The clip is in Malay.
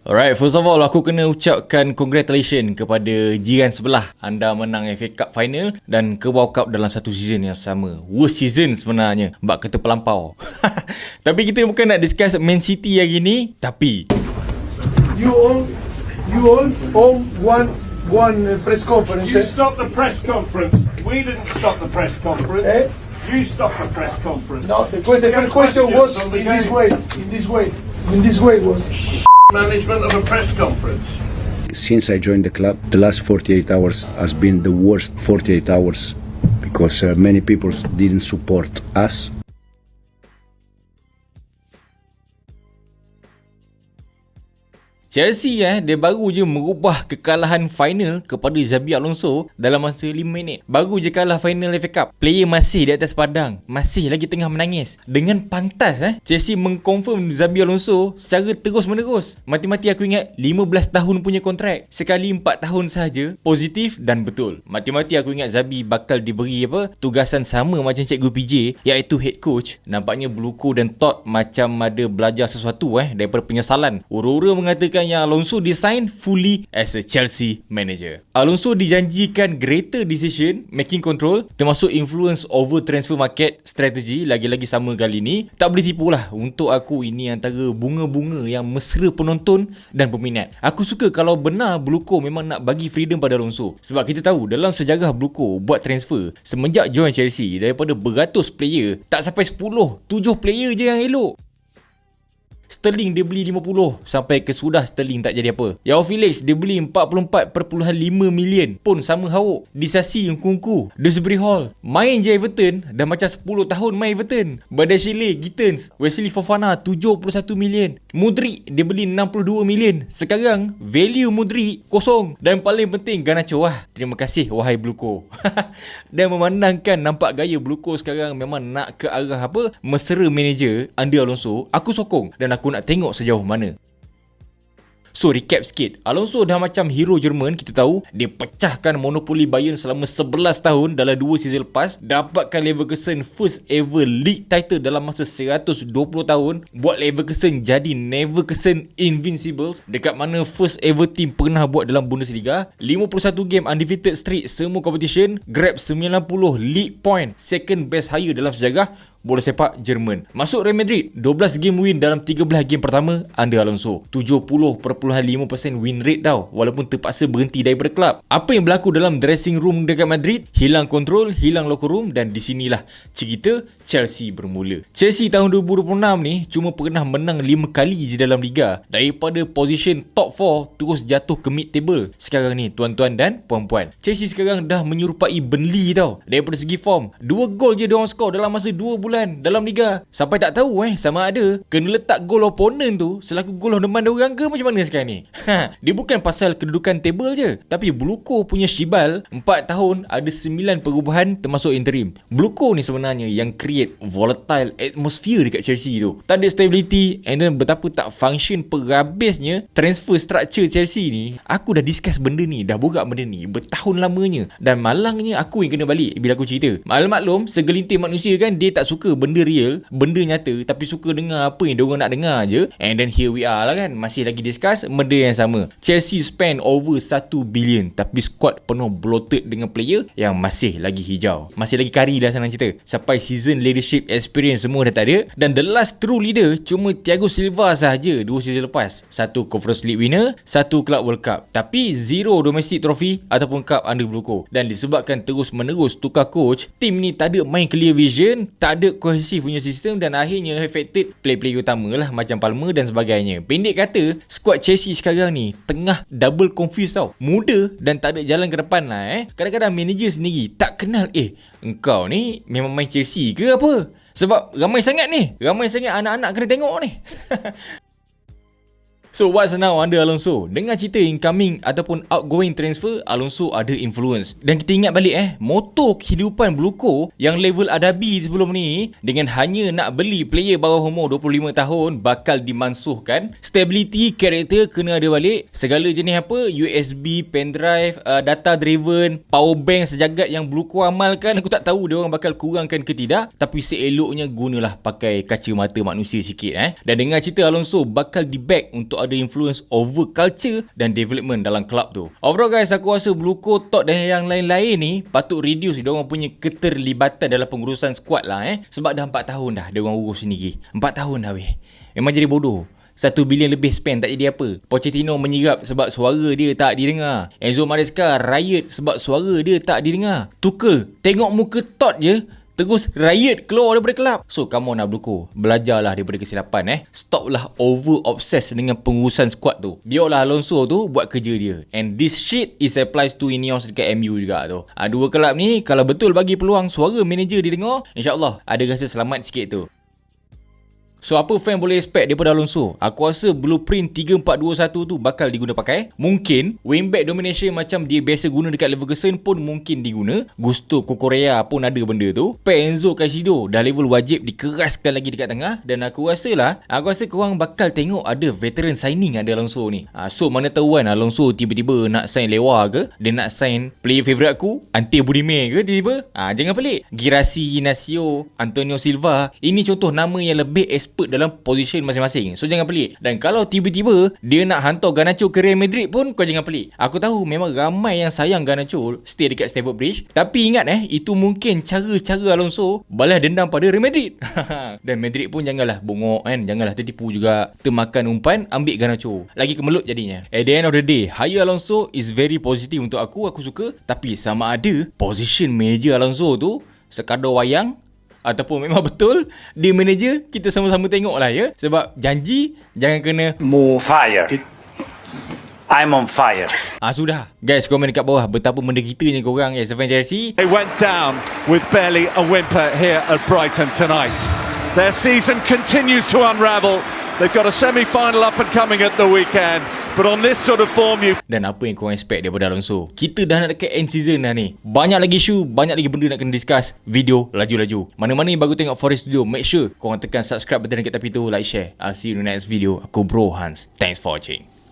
Alright, first of all aku kena ucapkan congratulations kepada jiran sebelah. Anda menang FA Cup Final dan Carabao Cup dalam satu season yang sama. Worst season sebenarnya, bak kata terlampau. Tapi kita bukan nak discuss Man City hari ni, tapi You all one press conference. You stopped the press conference. We didn't stop the press conference. Eh? You stopped the press conference. No, the first question was in this way was. Management of a press conference. Since I joined the club, the last 48 hours has been the worst 48 hours because many people didn't support us. Chelsea dia baru je merubah kekalahan final kepada Xabi Alonso dalam masa 5 minit. Baru je kalah final FA Cup. Player masih di atas padang, masih lagi tengah menangis. Dengan pantas Chelsea mengkonfirm Xabi Alonso secara terus-menerus. Mati-mati aku ingat 15 tahun punya kontrak, sekali 4 tahun sahaja, positif dan betul. Mati-mati aku ingat Xabi bakal diberi tugasan sama macam Cikgu PJ, iaitu head coach. Nampaknya Bluco dan Todd macam ada belajar sesuatu daripada penyesalan. Ura-ura mengatakan yang Alonso design fully as a Chelsea manager. Alonso dijanjikan greater decision making control, termasuk influence over transfer market strategi. Lagi-lagi sama kali ni. Tak boleh tipu lah. Untuk aku ini antara bunga-bunga yang mesra penonton dan peminat. Aku suka kalau benar Bluco memang nak bagi freedom pada Alonso. Sebab kita tahu dalam sejarah Bluco buat transfer semenjak join Chelsea, daripada beratus player, tak sampai 10, 7 player je yang elok. Sterling dia beli 50 sampai kesudah Sterling tak jadi apa. Yao Felix dia beli 44.5 million pun sama hauk. Disasi yang kungku. Dewsbury Hall main je Everton dah macam 10 tahun main Everton. Badiashile, Gittins, Wesley Fofana 71 million. Mudryk dia beli 62 million. Sekarang value Mudryk kosong. Dan paling penting Garnacho terima kasih wahai Bluco. Dan memandangkan nampak gaya Bluco sekarang memang nak ke arah mesra manager under Alonso. Aku sokong dan aku nak tengok sejauh mana. So recap sikit, Alonso dah macam hero Jerman. Kita tahu dia pecahkan monopoli Bayern selama 11 tahun dalam 2 season lepas, dapatkan Leverkusen first ever league title dalam masa 120 tahun, buat Leverkusen jadi Neverkusen Invincibles, dekat mana first ever team pernah buat dalam Bundesliga. 51 game undefeated streak semua competition, grab 90 league point, second best higher dalam sejarah bola sepak Jerman. Masuk Real Madrid, 12 game win dalam 13 game pertama under Alonso. 70.5% win rate tau, walaupun terpaksa berhenti daripada kelab. Apa yang berlaku dalam dressing room dekat Madrid? Hilang kontrol, hilang locker room, dan di sinilah cerita Chelsea bermula. Chelsea tahun 2026 ni cuma pernah menang 5 kali je dalam liga. Daripada position top 4 terus jatuh ke mid table. Sekarang ni tuan-tuan dan puan-puan, Chelsea sekarang dah menyerupai Burnley tau. Daripada segi form, 2 gol je diorang skor dalam masa 2 bulan dalam liga. Sampai tak tahu sama ada kena letak gol opponent tu selaku gol of the month diorang ke macam mana sekarang ni. Dia bukan pasal kedudukan table je, tapi Bluco punya Shibal 4 tahun ada 9 perubahan termasuk interim. Bluco ni sebenarnya yang create volatile atmosphere dekat Chelsea tu. Tak ada stability, and then betapa tak function perhabisnya transfer structure Chelsea ni. Aku dah discuss benda ni, dah borak benda ni bertahun lamanya, dan malangnya aku yang kena balik bila aku cerita. Maklum segelintir manusia kan, dia tak suka benda real, benda nyata, tapi suka dengar apa yang diorang nak dengar je. And then here we are lah kan, masih lagi discuss benda yang sama. Chelsea spend over 1 billion, tapi squad penuh bloated dengan player yang masih lagi hijau, masih lagi kari dah senang cerita. Sampai season leadership experience semua dah tak ada. Dan the last true leader cuma Thiago Silva sahaja 2 season lepas. 1 Conference League winner, 1 Club World Cup, tapi 0 domestic trophy ataupun cup under Bluco. Dan disebabkan terus menerus tukar coach, tim ni tak ada main clear vision, tak ada kohesif punya sistem, dan akhirnya affected player-player utama lah macam Palmer dan sebagainya. Pendek kata, squad Chelsea sekarang ni tengah double confused tau. Muda dan tak ada jalan ke depan lah. Kadang-kadang manager sendiri tak kenal, engkau ni memang main Chelsea ke apa? Sebab ramai sangat anak-anak kena tengok ni. So what's now under Alonso? Dengar cerita incoming ataupun outgoing transfer, Alonso ada influence. Dan kita ingat balik moto kehidupan Bluco yang level Adabi sebelum ni, dengan hanya nak beli player bawah umur 25 tahun bakal dimansuhkan. Stability, karakter kena ada balik. Segala jenis USB, pendrive, data driven, power bank sejagat yang Bluco amalkan, aku tak tahu dia orang bakal kurangkan ke tidak. Tapi seeloknya gunalah pakai kacamata manusia sikit. Dan dengar cerita Alonso bakal di back untuk ada influence over culture dan development dalam club tu. Overall guys, aku rasa Bluko, Todd dan yang lain-lain ni patut reduce diorang punya keterlibatan dalam pengurusan squad lah sebab dah 4 tahun dah diorang urus sendiri. 4 tahun dah weh. Memang jadi bodoh. 1 bilion lebih spend tak jadi apa. Pochettino menyerap sebab suara dia tak didengar. Enzo Maresca riot sebab suara dia tak didengar. Tuchel tengok muka Todd je terus riot keluar daripada kelab. So come on lah Bluko, belajarlah daripada kesilapan Stoplah over obsessed dengan pengurusan squad tu. Biarlah Alonso tu buat kerja dia. And this shit is applies to Ineos dekat MU juga tu. Dua kelab ni kalau betul bagi peluang suara manager didengar, InsyaAllah ada rasa selamat sikit tu. So apa fan boleh expect daripada Alonso? Aku rasa blueprint 3-4-2-1 tu bakal diguna pakai. Mungkin wingback domination macam dia biasa guna dekat Leverkusen pun mungkin diguna. Gusto Cucurella pun ada benda tu. Enzo Caicedo dah level wajib dikeraskan lagi dekat tengah. Dan aku rasa korang bakal tengok ada veteran signing ada Alonso ni. So mana tahu kan Alonso tiba-tiba nak sign Lewa ke, dia nak sign player favourite aku Ante Budimir ke tiba-tiba. Jangan pelik. Girassi, Inacio, Antonio Silva, ini contoh nama yang lebih dalam position masing-masing. So jangan pelik. Dan kalau tiba-tiba dia nak hantar Garnacho ke Real Madrid pun kau jangan pelik. Aku tahu memang ramai yang sayang Garnacho stay dekat Stamford Bridge. Tapi ingat itu mungkin cara-cara Alonso balas dendam pada Real Madrid. Dan Madrid pun janganlah bongok kan. Janganlah tertipu juga. Termakan umpan ambil Garnacho. Lagi kemelut jadinya. At the end of the day, hire Alonso is very positive untuk aku. Aku suka. Tapi sama ada position manager Alonso tu sekadar wayang ataupun memang betul dia manager, kita sama-sama tengok lah ya. Sebab janji jangan kena more fire. I'm on fire. Sudah. Guys, komen dekat bawah betapa menderitanya korang as a fan Chelsea. They went down with barely a whimper here at Brighton tonight. Their season continues to unravel. They've got a semi-final up and coming at the weekend. But on this sort of form you... Dan apa yang korang expect daripada Alonso? Kita dah nak dekat end season dah ni. Banyak lagi isu, banyak lagi benda nak kena discuss. Video laju-laju. Mana-mana yang baru tengok Forest Studio, make sure korang tekan subscribe button dekat tepi tu, like, share. I'll see you in the next video. Aku Bro Hans. Thanks for watching.